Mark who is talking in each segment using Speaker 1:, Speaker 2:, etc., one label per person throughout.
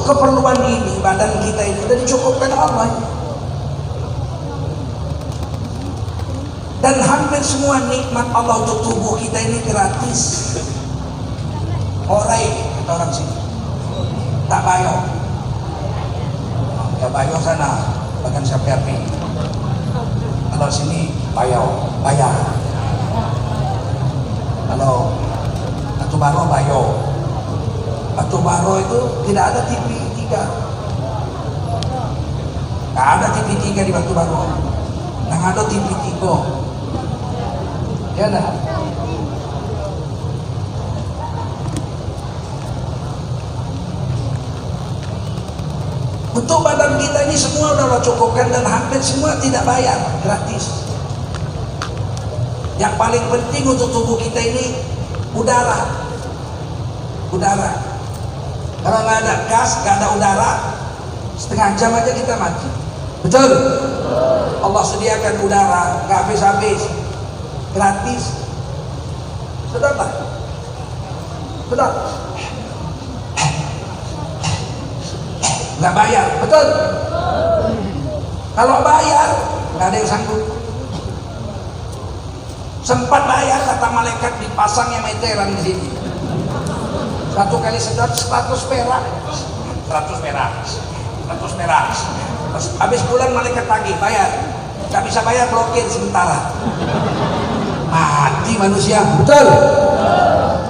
Speaker 1: keperluan ini, badan kita ini sudah dicukupkan Allah. Dan hampir semua nikmat Allah untuk tubuh kita ini gratis. Orai kata orang sini, tak bayar. Ya bayar sana, bahkan siapa api. Kalau sini bayar. Kalau Batu Baro bayar. Batu Baro itu tidak ada TV 3. Tidak ada TV 3 di Batu Baro. Yang ada TV 3. Ya dah. Untuk badan kita ini semua sudah cukupkan dan hampir semua tidak bayar, gratis. Yang paling penting untuk tubuh kita ini udara. Kalau nggak ada gas, nggak ada udara, setengah jam aja kita mati. Betul? Allah sediakan udara, nggak habis-habis, gratis. Sudah tak? Sudah? Nggak bayar, betul? Kalau bayar, nggak ada yang sanggup. Sempat bayar, kata malaikat, dipasang yang meteran di sini. Satu kali sedot 100 perak. Terus habis bulan malaikat tagih, bayar. Nggak bisa bayar, blokir sementara. Mati manusia, betul?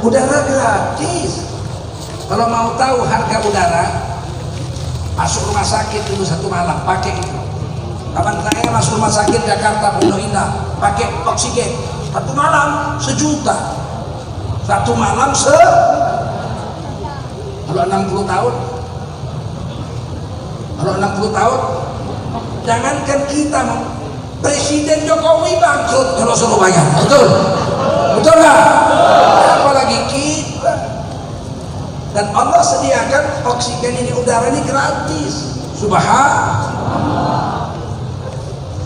Speaker 1: Udara gratis. Kalau mau tahu harga udara, masuk rumah sakit dulu 1 malam, pakai itu. Kapan saya masuk rumah sakit Jakarta Pondok Indah, pakai oksigen 1 malam 1 juta. 1 malam kalau 60 tahun, jangankan kita, Presiden Jokowi bangkrut kalau suruh bayar. Betul nggak? Apalagi kita. Dan Allah sediakan oksigen ini, udara ini gratis. Subhanallah.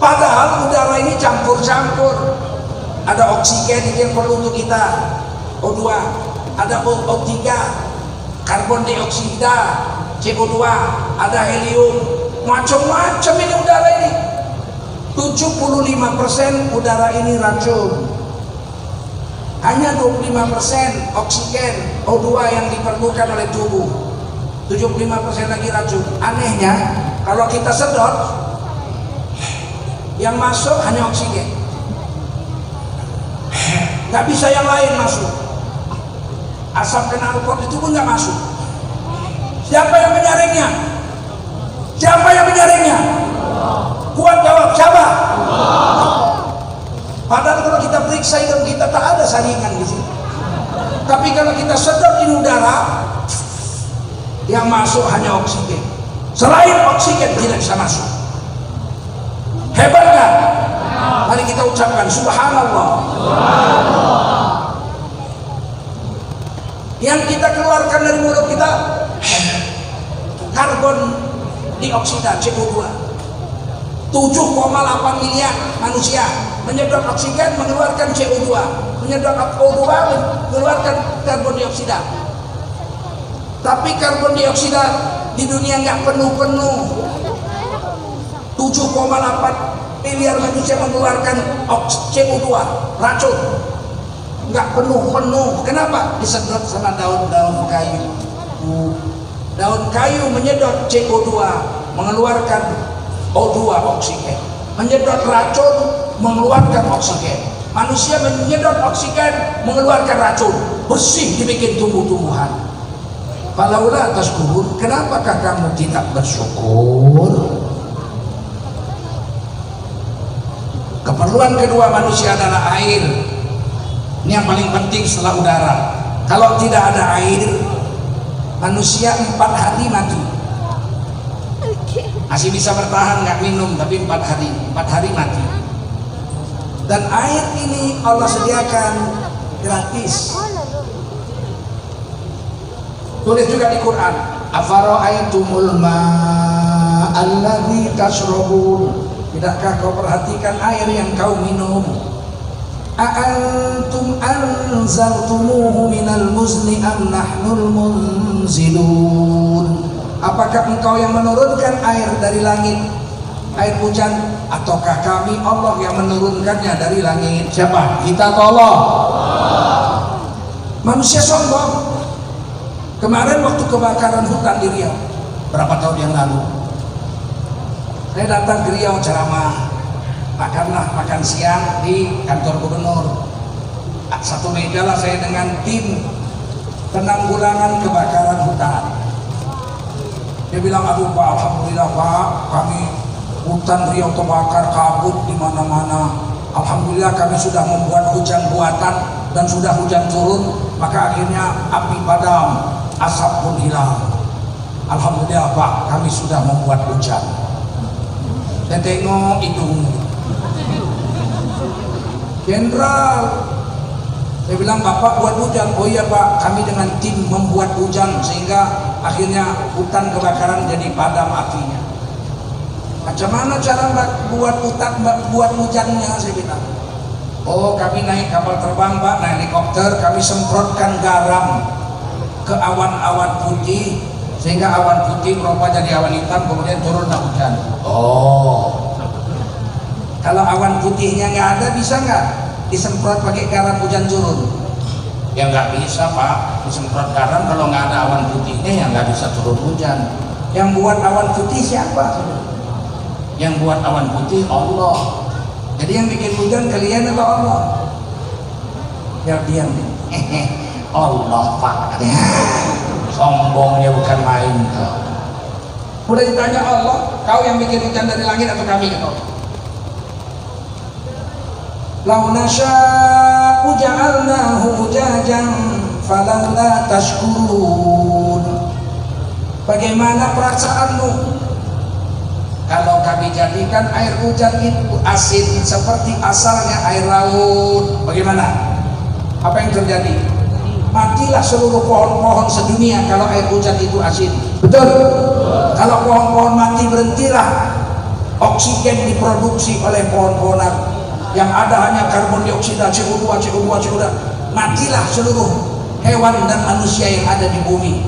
Speaker 1: Padahal udara ini campur-campur. Ada oksigen yang perlu untuk kita, O2, ada O3, karbon dioksida, CO2, ada helium, macam-macam ini udara ini. 75% udara ini racun. Hanya 25% oksigen O2 yang diperlukan oleh tubuh. 75% lagi racun. Anehnya, kalau kita sedot, yang masuk hanya oksigen. Nggak bisa yang lain masuk. Asap knalpot itu pun nggak masuk. Siapa yang menyaringnya? Kuat jawab, siapa? Padahal kalau kita periksa hidung kita tak ada saringan di sini. Tapi kalau kita sedot di udara, yang masuk hanya oksigen. Selain oksigen tidak bisa masuk. Hebat kan? Mari kita ucapkan subhanallah. Yang kita keluarkan dari mulut kita karbon dioksida, CO2. 7,8 miliar manusia menyedot oksigen, mengeluarkan CO2, menyedot O2, mengeluarkan karbon dioksida. Tapi karbon dioksida di dunia nggak penuh-penuh. 7,8 miliar manusia mengeluarkan CO2, racun, nggak penuh-penuh. Kenapa? Disedot sama daun-daun kayu. Daun kayu menyedot CO2, mengeluarkan O2, oksigen. Menyedot racun, mengeluarkan oksigen. Manusia menyedot oksigen, mengeluarkan racun. Bersih dibikin tumbuh-tumbuhan. Falaula tashkurun, kenapakah kamu tidak bersyukur? Keperluan kedua manusia adalah air. Ini yang paling penting setelah udara. Kalau tidak ada air, manusia 4 hari mati. Masih bisa bertahan nggak minum, tapi 4 hari mati. Dan air ini Allah sediakan gratis. Tulis juga di Quran, afara'aitumul ma'alladzi tashrabun. Tidakkah kau perhatikan air yang kau minum? A'antum anzaltumuhu minal muzni am nahnul munzilun. apakah engkau yang menurunkan air dari langit, air hujan, ataukah kami Allah yang menurunkannya dari langit? Siapa? Kita atau Allah? Manusia sombong. Kemarin waktu kebakaran hutan di Riau, berapa tahun yang lalu, saya datang ke Riau ceramah, makan siang di kantor gubernur. Satu meja lah saya dengan tim penanggulangan kebakaran hutan. Dia bilang, aduh Pak, alhamdulillah Pak, kami hutan Riau terbakar, kabut di mana-mana. Alhamdulillah kami sudah membuat hujan buatan dan sudah hujan turun, maka akhirnya api padam, asap pun hilang. Alhamdulillah Pak, kami sudah membuat hujan. Saya tengok hidung Jenderal. Saya bilang, Bapak buat hujan. Oh iya Pak, kami dengan tim membuat hujan sehingga akhirnya hutan kebakaran jadi padam apinya. Macam mana cara buat hujannya? Saya bilang, oh kami naik kapal terbang Pak, naik helikopter, kami semprotkan garam ke awan-awan putih sehingga awan putih berubah jadi awan hitam, kemudian turunlah hujan. Oh, kalau awan putihnya nggak ada, bisa nggak disemprot pakai garam hujan turun? Ya nggak bisa Pak, disemprot garam kalau nggak ada awan putihnya ya nggak bisa turun hujan. Yang buat awan putih siapa? Yang buat awan putih Allah. Jadi yang bikin hujan kalian atau Allah? Ya diam. Allah Pak. Sombongnya bukan main. Udah ditanya Allah, kau yang bikin hujan dari langit atau kami? Lau nasya'u ja'alnahu ujajan falawla tashkurun. Bagaimana perasaanmu kalau kami jadikan air hujan itu asin seperti asalnya air laut? Bagaimana? Apa yang terjadi? Matilah seluruh pohon-pohon sedunia kalau air hujan itu asin. Betul? Kalau pohon-pohon mati, berhentilah oksigen diproduksi oleh pohon-pohonan. Yang ada hanya karbon dioksida, CO2, matilah seluruh hewan dan manusia yang ada di bumi.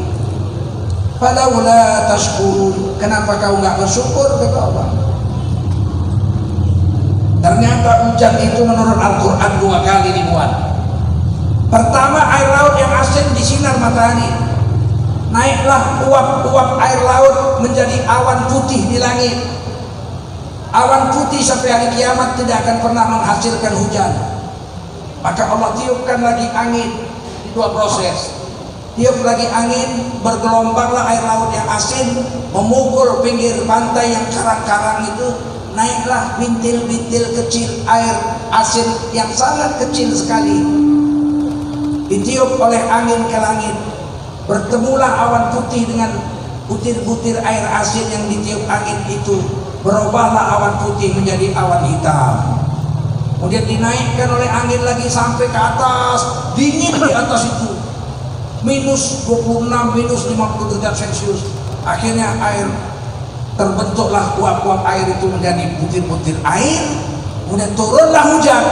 Speaker 1: Falaula tashkurun, kenapa kau nggak bersyukur kepada Allah? Ternyata hujan itu menurut Al-Quran 2 kali dibuat. Pertama, air laut yang asin disinar matahari, naiklah uap-uap air laut menjadi awan putih di langit. Awan putih sampai hari kiamat tidak akan pernah menghasilkan hujan. Maka Allah tiupkan lagi angin. Dua proses. Tiup lagi angin, bergelombanglah air laut yang asin, memukul pinggir pantai yang karang-karang itu, naiklah bintil-bintil kecil air asin yang sangat kecil sekali. Ditiup oleh angin ke langit, bertemulah awan putih dengan butir-butir air asin yang ditiup angin itu, berubahlah awan putih menjadi awan hitam. Kemudian dinaikkan oleh angin lagi sampai ke atas, dingin di atas itu, minus 26, minus 50 derajat Celcius. Akhirnya air terbentuklah uap-uap air itu menjadi butir-butir air. Kemudian turunlah hujan,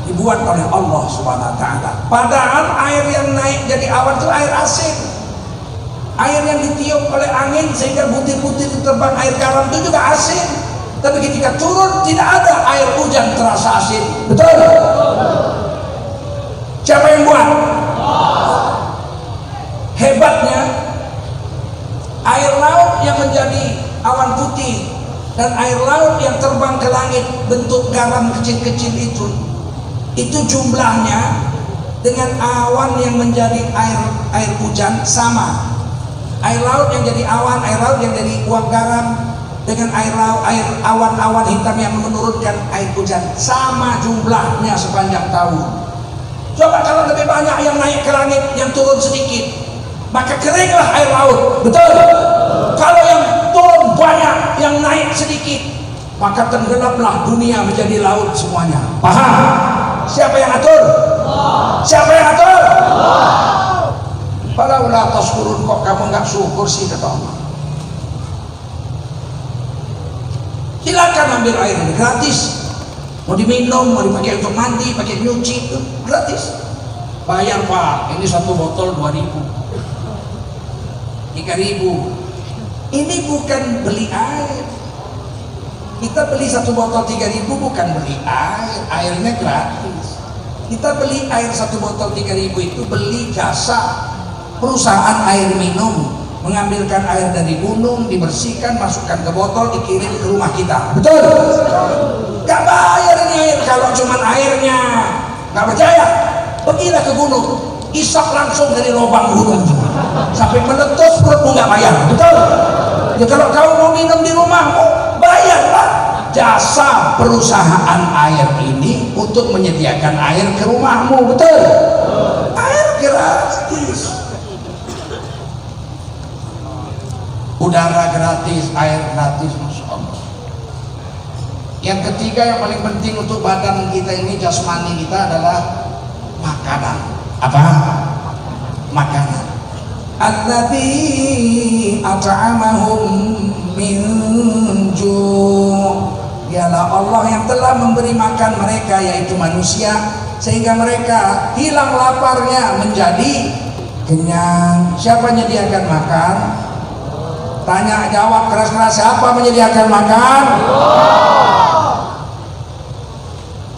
Speaker 1: dibuat oleh Allah Subhanahu wa Ta'ala. Padahal air yang naik jadi awan itu air asin, air yang ditiup oleh angin sehingga butir-butir terbang air garam itu juga asin. Tapi ketika turun tidak ada air hujan terasa asin. Betul? Siapa yang buat? Hebatnya air laut yang menjadi awan putih dan air laut yang terbang ke langit bentuk garam kecil-kecil itu jumlahnya dengan awan yang menjadi air hujan sama. Air laut yang jadi awan, air laut yang jadi uap garam dengan awan-awan hitam yang menurunkan air hujan sama jumlahnya sepanjang tahun. Coba kalau lebih banyak yang naik ke langit, yang turun sedikit, maka keringlah air laut. Betul? Kalau yang turun banyak, yang naik sedikit, maka tenggelamlah dunia menjadi laut semuanya. Paham? Siapa yang atur? Siapa yang atur? Falaula tashkurun, kok kamu nggak syukur sih kata Allah. Silakan ambil air ini gratis. Mau diminum, mau dipakai untuk mandi, pakai nyuci itu gratis. Bayar Pak, ini satu botol 2.000, 3.000. Ini bukan beli air. Kita beli satu botol 3.000 bukan beli air, airnya gratis. Kita beli air satu botol 3.000 itu beli jasa perusahaan air minum, mengambilkan air dari gunung, dibersihkan, masukkan ke botol, dikirim ke rumah kita. Betul? Gak bayar ini air kalau cuman airnya. Gak percaya? Pergilah ke gunung, isap langsung dari lubang gunung sampai meletus, perutmu gak bayar. Betul? Ya kalau kau mau minum di rumahmu, bayarlah jasa perusahaan air ini untuk menyediakan air ke rumahmu. Betul? Air gratis, udara gratis, air gratis, Masya Allah. Yang ketiga yang paling penting untuk badan kita ini, jasmani kita, adalah makanan. Apa? Makanan. Alladzi at'amahum min ju'. Dialah Allah yang telah memberi makan mereka, yaitu manusia, sehingga mereka hilang laparnya menjadi kenyang. Siapa menyediakan makan? Tanya jawab keras-keras, siapa menyediakan makan?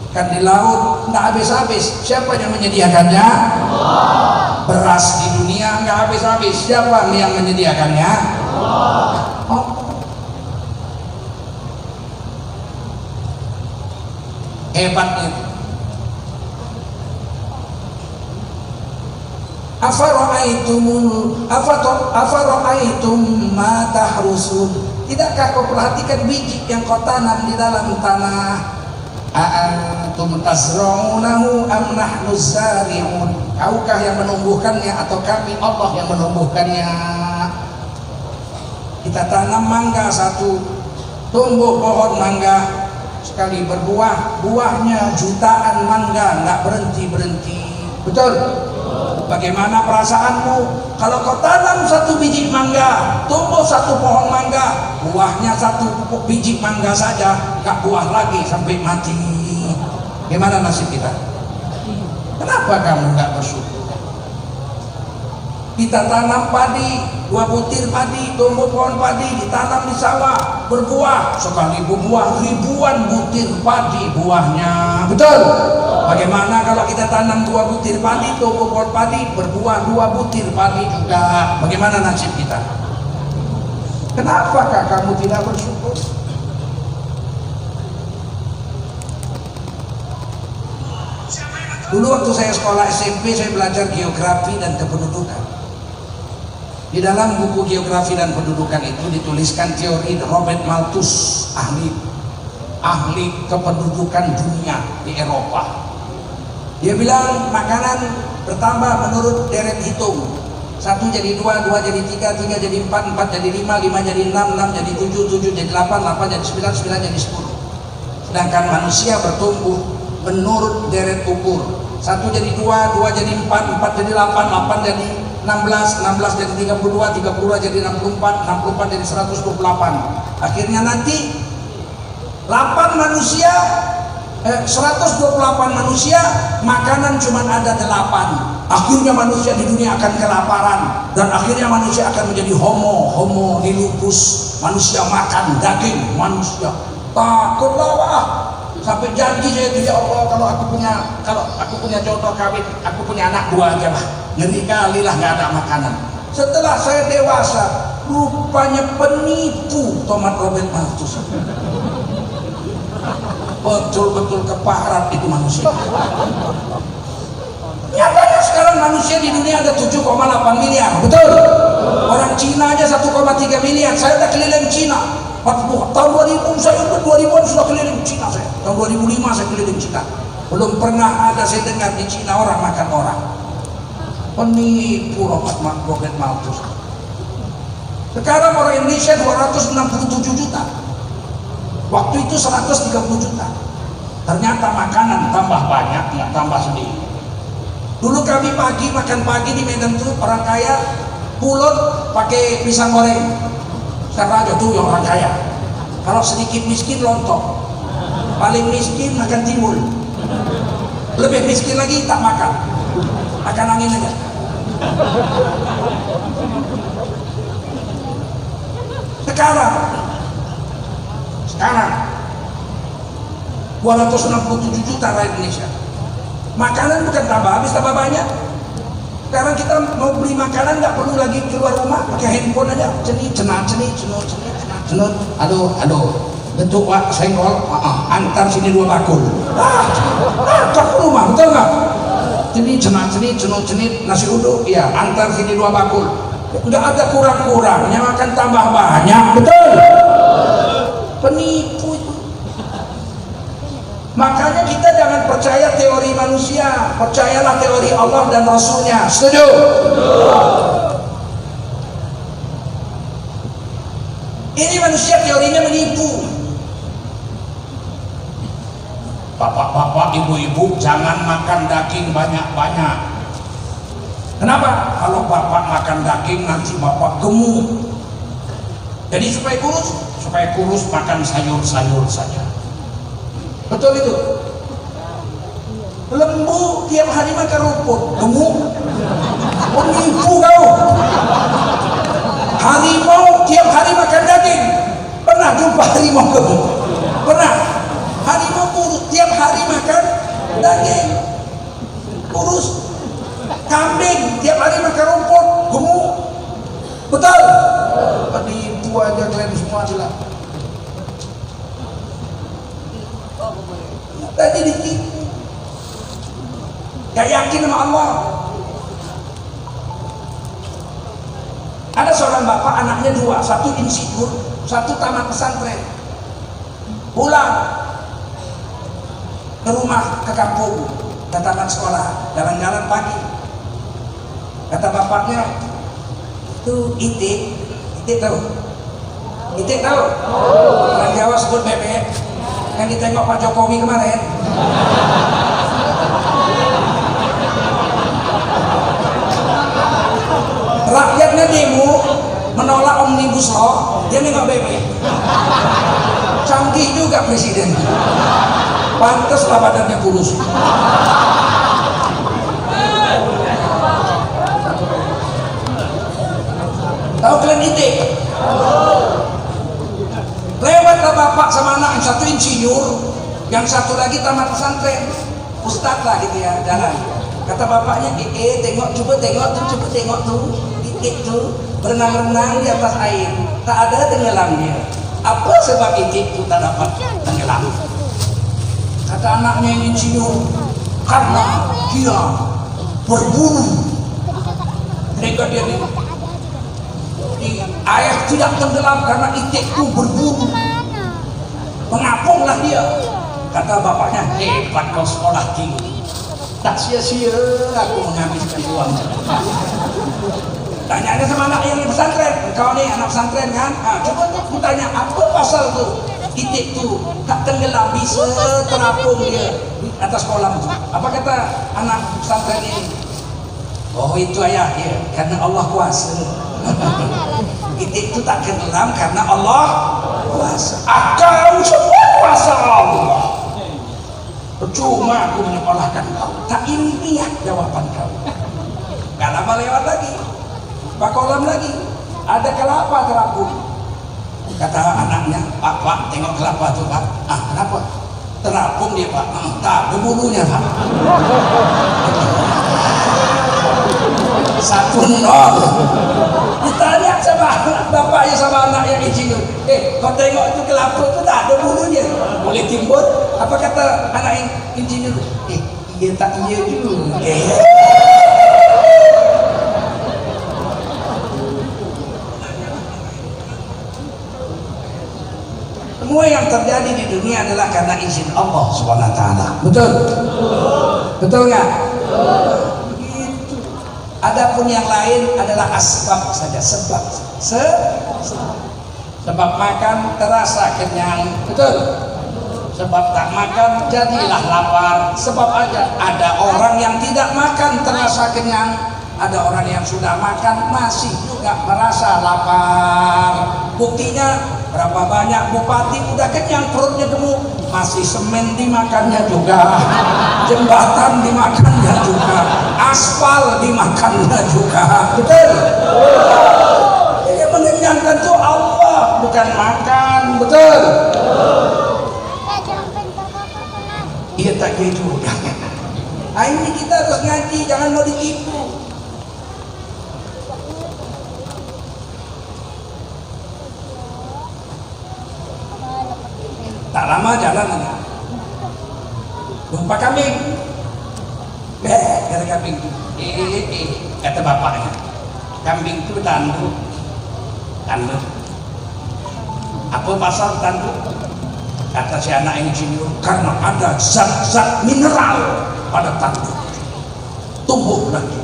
Speaker 1: Kan di laut nggak habis-habis, siapa yang menyediakannya? Beras di dunia nggak habis-habis, siapa yang menyediakannya? Oh. Hebatnya. Afara'aitum ma tahrusun. Tidakkah kau perhatikan biji yang kau tanam di dalam tanah? A'antum tazra'unahu am nahnu zari'un. Kaukah yang menumbuhkannya atau kami Allah yang menumbuhkannya? Kita tanam mangga satu, tumbuh pohon mangga, sekali berbuah, buahnya jutaan mangga, nggak berhenti-berhenti. Betul? Bagaimana perasaanmu kalau kau tanam satu biji mangga, tumbuh satu pohon mangga, buahnya satu biji mangga saja, gak buah lagi sampai mati? Gimana nasib kita? Kenapa kamu gak bersyukur? Kita tanam padi, 2 butir padi, tumbuh pohon padi, ditanam di sawah, berbuah, sekali berbuah ribuan butir padi buahnya. Betul? Bagaimana kalau kita tanam 2 butir padi, tumbuh pohon padi, berbuah 2 butir padi juga? Bagaimana nasib kita? Kenapakah kamu tidak bersyukur? Dulu waktu saya sekolah SMP, saya belajar geografi dan kependudukan. Di dalam buku geografi dan pendudukan itu dituliskan teori Robert Malthus, ahli kependudukan dunia di Eropa. Dia bilang makanan bertambah menurut deret hitung. 1 jadi 2, 2 jadi 3, 3 jadi 4, 4 jadi 5, 5 jadi 6, 6 jadi 7, 7 jadi 8, 8 jadi 9, 9 jadi 10. Sedangkan manusia bertumbuh menurut deret ukur. 1 jadi 2, 2 jadi 4, 4 jadi 8, 8 jadi 16, 16 jadi 32, 32 jadi 64, 64 jadi 128. Akhirnya nanti 128 manusia, makanan cuma ada 8. Akhirnya manusia di dunia akan kelaparan, dan akhirnya manusia akan menjadi homo lupus. Manusia makan daging manusia. Takutlah, wah. Sampai janji saya itu, ya Allah, kalau aku punya jodoh kawin, aku punya anak 2 aja lah. Ngeri kali lah nggak ada makanan. Setelah saya dewasa, rupanya penipu Thomas Robert Malthus. Betul-betul keparat itu manusia. Nyatanya sekarang manusia di dunia ada 7,8 miliar. Betul? Orang Cina aja 1,3 miliar. Saya udah keliling Cina. Tahun 2000 saya udah 2000-an sudah keliling Cina saya. Tahun 2005 saya keliling Cina. Belum pernah ada saya dengar di Cina orang makan orang. Penipu Robert Malthus. Sekarang orang Indonesia 267 juta. Waktu itu 130 juta. Ternyata makanan tambah banyak, nggak tambah sedikit. Dulu kami makan pagi di Medan tuh, orang kaya pulut pakai pisang goreng. Sekarang aja tuh yang orang kaya. Kalau sedikit miskin lontong. Paling miskin makan timun. Lebih miskin lagi tak makan. Makan angin aja. sekarang 267 juta rakyat Indonesia. Makanan bukan tambah habis, tambah banyak. Sekarang kita mau beli makanan nggak perlu lagi keluar rumah, pakai handphone aja. Cenut. Aduh. Bentuk Pak senggol, antar sini 2 bakul. Ke rumah, betul nggak? Cenit, nasi uduk, ya antar sini 2 bakul. Nggak ada kurang-kurangnya, makan tambah banyak, betul? Penipu itu. Makanya kita jangan percaya teori manusia, percayalah teori Allah dan Rasulnya. Setuju? Ini manusia teorinya menipu. Bapak-bapak, ibu-ibu, jangan makan daging banyak-banyak. Kenapa? Kalau bapak makan daging nanti bapak gemuk. Jadi supaya kurus makan sayur-sayur saja. Betul itu. Lembu tiap hari makan rumput, gemuk. Menipu kau. Harimau tiap hari makan daging. Pernah jumpa harimau gemuk? Pernah? Harimau kurus tiap hari makan daging, kurus. Kambing tiap hari makan rumput, gemuk. Betul? Penipu aja kalian semua jelas. Tadi ditipu. Gak yakin sama Allah. Ada seorang bapak, anaknya 2, satu insinyur, satu tamat pesantren. Pulang ke rumah, ke kampung, ke taman sekolah, jalan-jalan pagi. Kata bapaknya, itu itik tahu? Orang Jawa sebut bebek. Yang ditengok Pak Jokowi kemarin. Rakyatnya demo menolak Omnibus Law, dia nengok bebek. Canggih juga presiden. Pantaslah badannya kurus. Tahu kalian itik? Lewatlah bapak sama anak, yang satu insinyur, yang satu lagi tamat pesantren, ustadz lah gitu ya, jalan. Kata bapaknya, coba tengok tuh, itik tuh berenang-renang di atas air, tak ada tenggelamnya. Apa sebab itik itu tak dapat tenggelam? Kata anaknya yang insinyur, karena dia berburu. Mereka dia di air tidak tenggelam karena itik itu berburu. Mengapunglah dia. Kata bapaknya, hebat kau sekolah tinggi. Tak sia-sia aku menghabiskan uang. Tanya sama anak yang di pesantren. Kau nih anak pesantren kan? Coba aku tanya, apa pasal tuh itik tuh tak tenggelam, bisa terapung dia di atas kolam tuh? Apa kata anak pesantren ini? Oh itu ayah ya, karena Allah kuasa. Itik itu tak tenggelam karena Allah kuasa. Kau semua kuasa Allah. Percuma aku menyekolahkan kau, tak ilmiah jawaban kau. Gak lama lewat lagi, Pak kolam lagi, ada kelapa terapung. Kata anaknya, Pak, tengok kelapa tuh Pak. Kenapa? Terapung dia Pak. Tak, berbulunya Pak. 1-0. Ditanya sama bapaknya sama anak yang insinyur, kau tengok itu kelapa itu tak ada bulunya, boleh timbul? Apa kata anak yang insinyur? Iya tak iya juga. Semua yang terjadi di dunia adalah karena izin Allah Subhanahu wa taala. Betul? Betul nggak? Begitu. Adapun yang lain adalah asbab saja, sebab. Sebab makan terasa kenyang, betul? Sebab tak makan jadilah lapar. Sebab aja ada orang yang tidak makan terasa kenyang, ada orang yang sudah makan masih juga merasa lapar. Buktinya berapa banyak bupati udah kenyang perutnya gemuk, masih semen dimakannya juga, jembatan dimakannya juga, aspal dimakannya juga, betul? mengenyangkan tuh Allah, bukan makan. Betul? Iya tak gitu. Nah, ini kita harus ngaji, jangan mau ditipu. Tak lama jalan aja. Lupa kambing. Kata kambing itu. Kata bapaknya. Kambing itu tanduk. Tanduk. Apa pasal tanduk? Kata si anak insinyur, karena ada zat-zat mineral pada tanduk. Tumbuh lagi.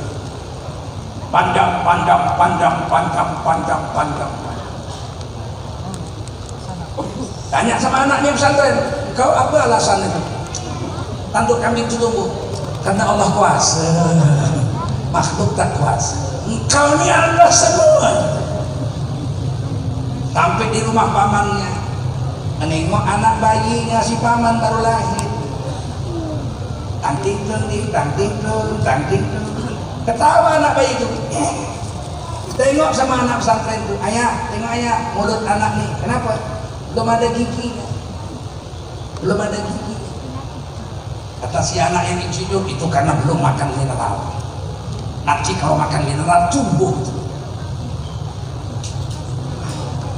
Speaker 1: Panjang. Tanya sama anaknya pesantren, kau apa alasan itu? Tanduk kambing itu tumbuh. Karena Allah kuasa, makhluk tak kuasa. Engkau ni Allah semua. Sampai di rumah pamannya, nengok anak bayinya si paman baru lahir. Tangting. Ketawa anak bayi itu. Tengok sama anak pesantren itu, ayah, tengok ayah, mulut anak nih. Kenapa? Belum ada gigi. Kata si anak yang insinyur, itu karena belum makan mineral. Nanti kalau makan mineral tumbuh.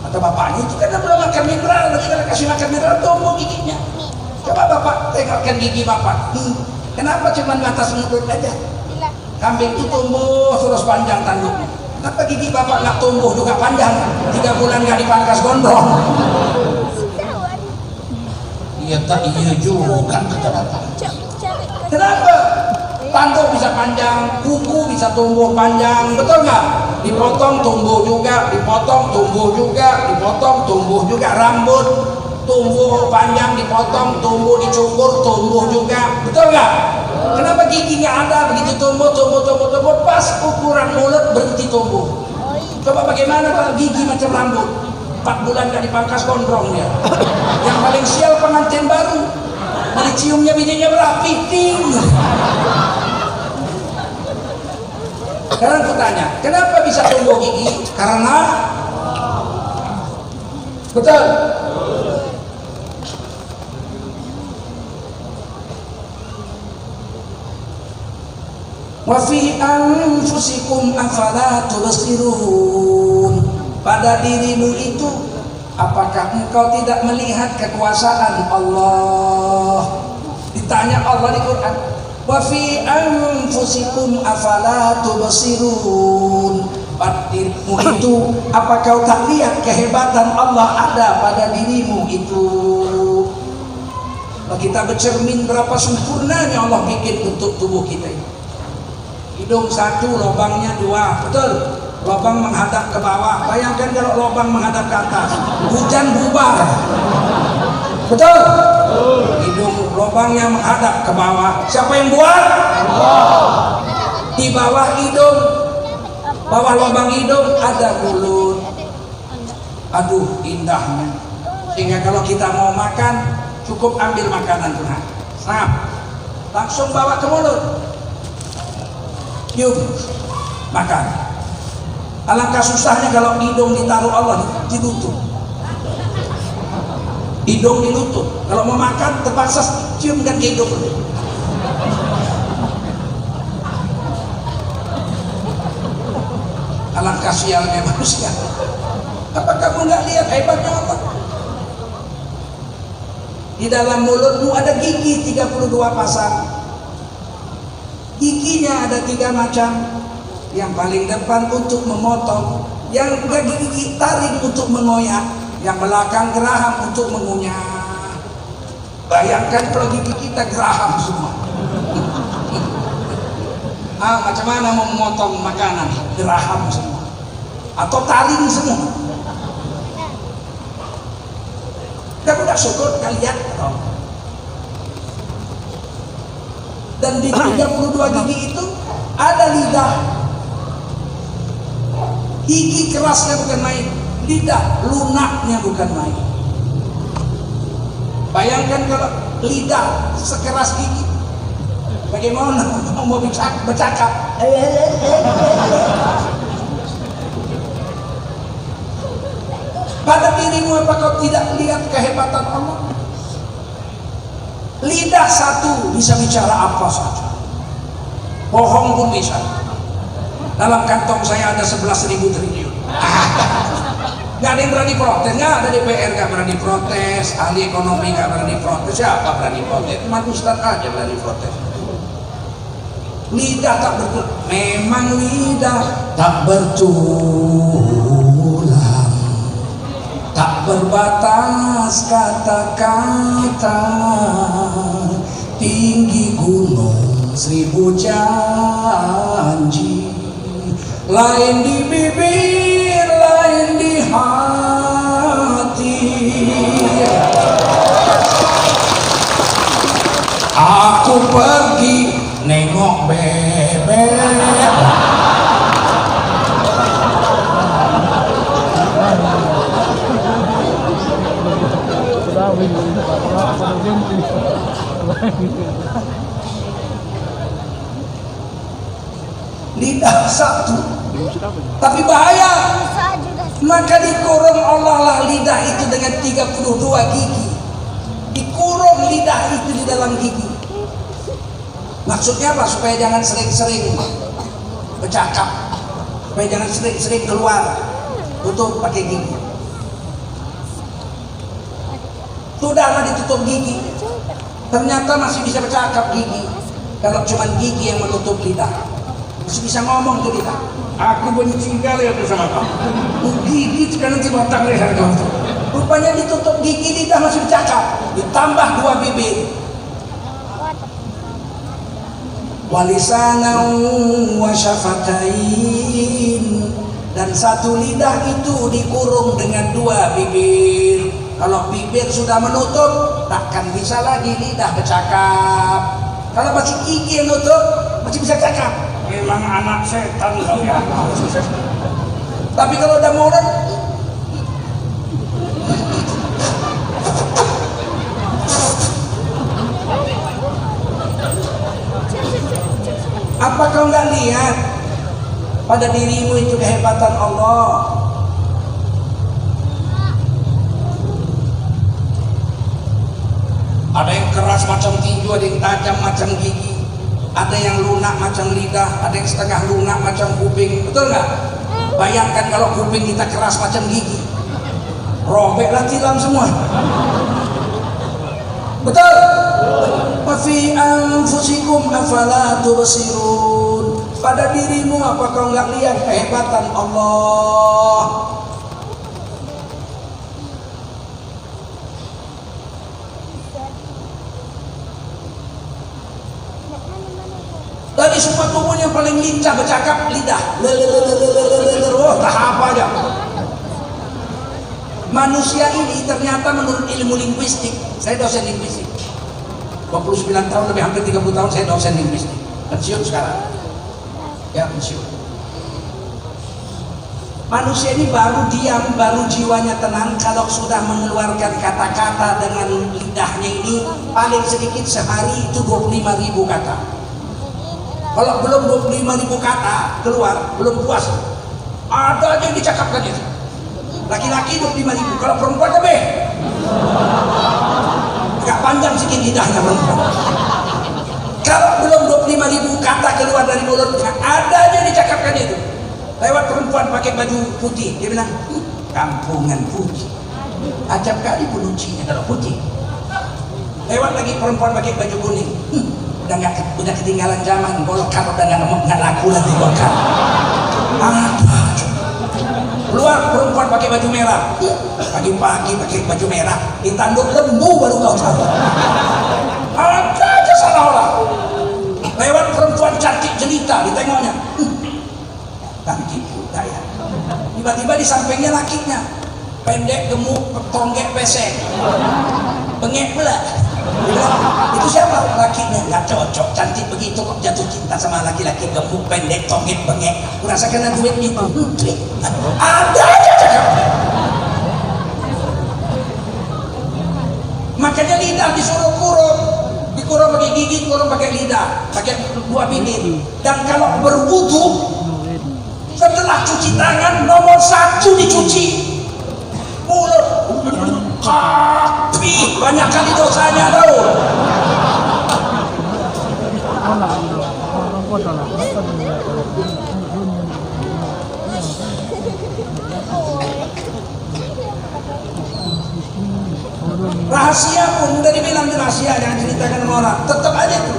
Speaker 1: Kata bapaknya, itu karena belum makan mineral. Nanti kalau kasih makan mineral tumbuh giginya. Coba bapak tengokkan gigi bapak. Kenapa cuma atas mulut aja? Kambing itu tumbuh terus panjang tanduknya. Kenapa gigi bapak nggak tumbuh juga panjang? 3 bulan nggak dipangkas gondrong. Iya tak iya juga kata bapak. Kenapa? Tanduk bisa panjang, kuku bisa tumbuh panjang, betul nggak? Dipotong tumbuh juga, dipotong tumbuh juga, dipotong tumbuh juga. Rambut tumbuh panjang, dipotong tumbuh, dicukur tumbuh juga, betul nggak? Kenapa gigi nggak ada? Begitu tumbuh, pas ukuran mulut berhenti tumbuh. Coba bagaimana kalau gigi macam rambut? 4 bulan gak dipangkas gondrong dia. Yang paling sial pengantin baru, diciumnya bininya berapi, ting. Sekarang aku tanya, kenapa bisa tumbuh gigi? Karena betul. Wa fi anfusikum afala tubsirun. Pada dirimu itu, apakah engkau tidak melihat kekuasaan Allah? Ditanya Allah di Quran, wa fi anfusikum afala tubsirun. Pada dirimu itu, apa kau tak lihat kehebatan Allah ada pada dirimu itu? Kita bercermin berapa sempurnanya Allah bikin untuk tubuh kita ini. Hidung 1, lubangnya 2, betul? Lubang menghadap ke bawah. Bayangkan kalau lubang menghadap ke atas, hujan bubar. Betul? Hidung lubangnya menghadap ke bawah. Siapa yang buat? Di bawah hidung, bawah lubang hidung ada mulut. Aduh, indahnya. Sehingga kalau kita mau makan, cukup ambil makanan Tuhan. Langsung bawa ke mulut. Yuk, makan. Alangkah susahnya kalau hidung ditaruh Allah di lutut. Hidung di lutut. Kalau mau makan terpaksa ciumkan ke hidung. Alangkah sialnya manusia. Apa kamu nggak lihat hebatnya Allah? Di dalam mulutmu ada gigi 32 pasang. Giginya ada 3 macam. Yang paling depan untuk memotong, yang gigi taring untuk mengoyak, yang belakang geraham untuk mengunyah. Bayangkan kalau gigi kita geraham semua. Macam mana mau memotong makanan? Geraham semua atau taring semua. Udah syukur kalian. Dan di 32 gigi itu ada lidah. Gigi kerasnya bukan main, lidah lunaknya bukan main. Bayangkan kalau lidah sekeras gigi, bagaimana mau bercakap? Pada dirimu apa kau tidak lihat kehebatan Allah? Lidah satu bisa bicara apa saja, bohong pun bisa. Dalam kantong saya ada 11.000 triliun. Gak ada yang berani protes, gak ada DPR gak berani protes, ahli ekonomi gak berani protes, siapa berani protes? Cuma Ustaz aja berani protes. Lidah tak bertulang, memang lidah tak bertulang, tak berbatas kata-kata, tinggi gunung 1000 janji, lain di bibir, lain di hati. Aku pergi nengok bebek, lidah satu tapi bahaya, maka dikurung Allah lah lidah itu dengan 32 gigi. Dikurung lidah itu di dalam gigi. Maksudnya apa? Supaya jangan sering-sering bercakap, supaya jangan sering-sering keluar. Tutup pakai gigi. Sudahlah ditutup gigi, ternyata masih bisa bercakap gigi. Kalau cuma gigi yang menutup lidah, masih bisa ngomong tuh lidah. Aku benci kali aku sama kamu. Gigi sekarang nanti batang leher kamu. Rupanya ditutup gigi, lidah masih bercakap. Ditambah 2 bibir. Walisanan wa syafatain, dan 1 lidah itu dikurung dengan 2 bibir. Kalau bibir sudah menutup, takkan bisa lagi lidah bercakap. Kalau masih gigi yang nutup, masih bisa cakap. Memang anak setan kau ya. Tapi kalau udah mulut, apa kau nggak lihat pada dirimu itu kehebatan Allah? Ada yang keras macam tinju, ada yang tajam macam gigi, ada yang lunak macam lidah, ada yang setengah lunak macam kuping. Betul nggak? Bayangkan kalau kuping kita keras macam gigi, robeklah tilam semua. Betul? Wa fi anfusikum afala tubsirun. Pada dirimu apa kau nggak lihat kehebatan Allah? Dari semua tubuh yang paling lincah bercakap lidah. Tahap aja. Manusia ini ternyata menurut ilmu linguistik, saya dosen linguistik 29 tahun, lebih hampir 30 tahun saya dosen linguistik, pensiun sekarang ya, pensiun. Manusia ini baru diam, baru jiwanya tenang kalau sudah mengeluarkan kata-kata dengan lidahnya ini paling sedikit sehari itu 25.000 kata. Kalau belum 25.000 kata keluar, belum puas. Ada aja yang dicakapkan itu. Laki-laki 25.000, kalau perempuan lebih. Agak panjang sedikit lidahnya perempuan. Kalau belum 25.000 kata keluar dari mulutnya, ada aja yang dicakapkan itu. Lewat perempuan pakai baju putih, dia bilang, kampungan putih. Acap kali penuncinya kalau putih. Lewat lagi perempuan pakai baju kuning. Udah ketinggalan zaman, golkar udah nggak laku lagi golkar. Keluar perempuan pakai baju merah, pagi-pagi pakai baju merah, ditanduk lembu baru kau tahu. Ada aja salah orang. Lewat perempuan cantik jelita, ditengoknya, cantik juga ya. Tiba-tiba di sampingnya lakinya, pendek, gemuk, tonggek, pesek, bengek pula. Itu siapa? Lakinya. Nggak cocok, cantik begitu kok jatuh cinta sama laki-laki gemuk, pendek, tonggek, bengek. Kurasa kena duit itu. Ada aja cakap. Makanya lidah disuruh kurung, dikurung pakai gigi, dikurung pakai lidah, pakai 2 bibir. Dan kalau berwudu, setelah cuci tangan nomor 1 dicuci. mulut tapi banyak kali dosanya tahu. Rahasia pun udah dibilang rahasia, jangan ceritakan sama orang, tetap aja tuh.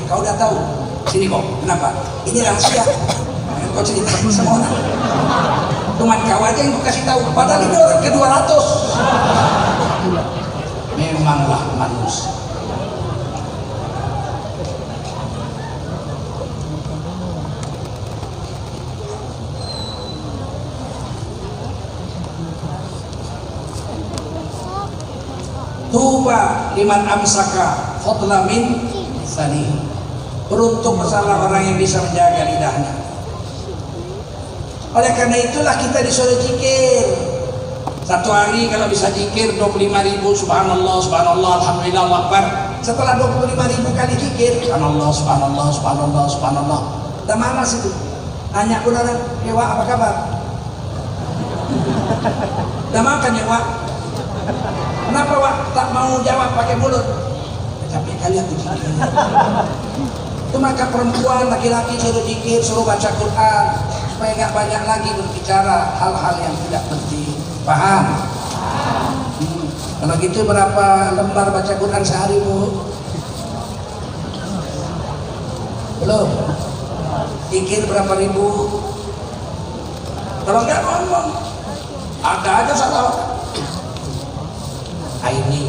Speaker 1: Kau udah tahu, sini kok, kenapa? Ini rahasia, kau ceritakan sama orang. Cuman kau aja yang kau kasih tahu, padahal ini orang ke-200. Memanglah manusia. Tuba liman amsaka fadla min lisanihi. Beruntung bersama orang yang bisa menjaga lidahnya. Oleh karena itulah kita disuruh zikir. Satu hari kalau bisa zikir 25.000 subhanallah, subhanallah, alhamdulillah, Allahu akbar. Setelah 25.000 kali zikir, subhanallah, subhanallah, subhanallah, subhanallah. Udah malas itu. Tanya pun orang, "Ya Wak, apa kabar?" Udah makan ya Wak? Kenapa Wak tak mau jawab pakai mulut? Capek kalian tuh zikir. Itu maka perempuan, laki-laki suruh zikir, suruh baca Quran supaya nggak banyak lagi berbicara hal-hal yang tidak penting. Paham? Kalau gitu berapa lembar baca Quran sehari Bu? Belum? Zikir berapa ribu? Kalau nggak ngomong, ada aja salah. Ini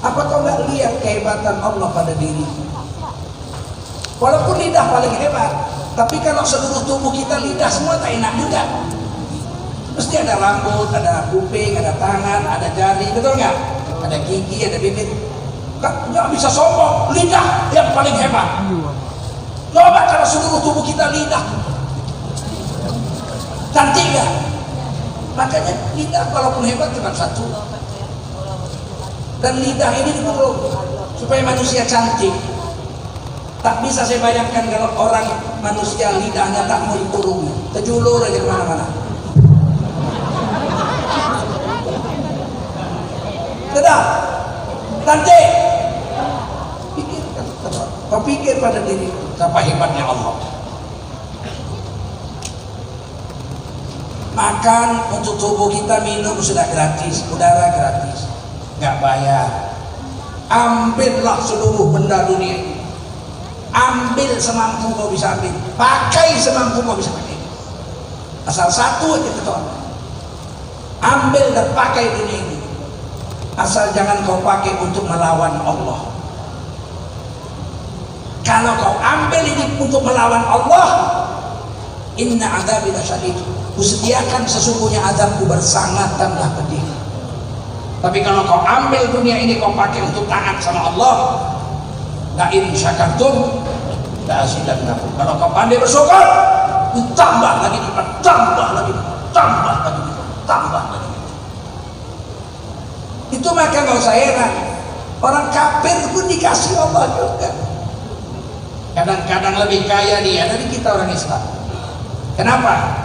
Speaker 1: apa kau nggak lihat kehebatan Allah pada diri? Walaupun lidah paling hebat, tapi kalau seluruh tubuh kita lidah semua tak enak juga. Mesti ada rambut, ada kuping, ada tangan, ada jari, betul nggak? Ada gigi, ada bibir. Nggak bisa sombong, lidah yang paling hebat. Coba kalau seluruh tubuh kita lidah, cantik nggak? Makanya lidah walaupun hebat cuma satu. Dan lidah ini dikurung supaya manusia cantik. Tak bisa saya bayangkan kalau orang manusia lidahnya tak mau dikurung, terjulur aja kemana-mana. Sudah, cantik. Pikirkan, kau pikir pada diri, apa hebatnya Allah. Makan untuk tubuh kita, minum sudah gratis, udara gratis. Nggak bayar. Ambillah seluruh benda dunia ini, ambil semampu kau bisa ambil, pakai semampu kau bisa pakai, asal satu aja betul, ambil dan pakai dunia ini, asal jangan kau pakai untuk melawan Allah. Kalau kau ambil ini untuk melawan Allah, inna adzabi lasyadid, kusediakan sesungguhnya azabku bersangat tambah pedih. Tapi kalau kau ambil dunia ini kau pakai untuk taat sama Allah, la in syakartum la azidannakum. Kalau kau pandai bersyukur, tambah lagi, tambah lagi, tambah lagi, tambah lagi. Itu maka nggak usah heran, orang kafir pun dikasih Allah juga. Kadang-kadang lebih kaya dia dari kita orang Islam. Kenapa?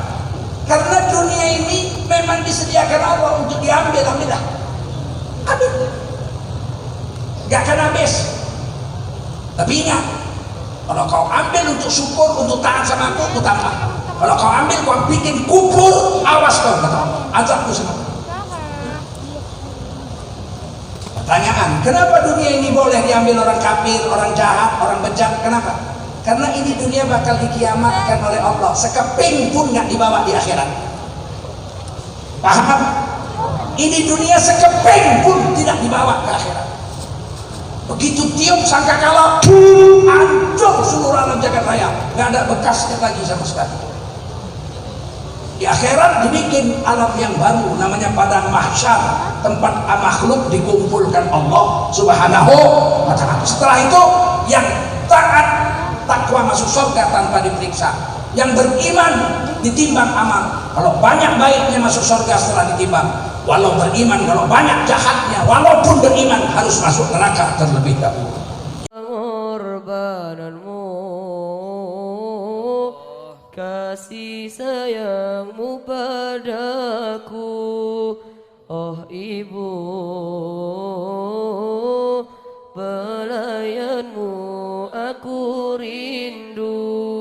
Speaker 1: Karena dunia ini memang disediakan Allah untuk diambil, ambillah. Habis, gak akan habis. Tapi ingat, kalau kau ambil untuk syukur, untuk taat sama aku tambah. Kalau kau ambil, kau bikin kubur, awas kau, kata Allah, azabku sama. Pertanyaan, kenapa dunia ini boleh diambil orang kafir, orang jahat, orang bejat? Kenapa? Karena ini dunia bakal dikiamatkan oleh Allah, sekeping pun gak dibawa di akhirat. Paham? Ini dunia sekeping pun tidak dibawa ke akhirat. Begitu tiup sangkakala, hancur seluruh alam jagat raya, nggak ada bekasnya lagi sama sekali. Di akhirat dibikin alam yang baru, namanya padang mahsyar, tempat makhluk dikumpulkan Allah Subhanahu wa Ta'ala. Setelah itu yang taat takwa masuk surga tanpa diperiksa, yang beriman ditimbang amal. Kalau banyak baiknya masuk surga setelah ditimbang. Walau beriman, kalau banyak jahatnya, walaupun beriman harus masuk neraka terlebih dahulu.
Speaker 2: Pengorbananmu, kasih sayangmu padaku Oh ibu, pelayanmu aku rindu.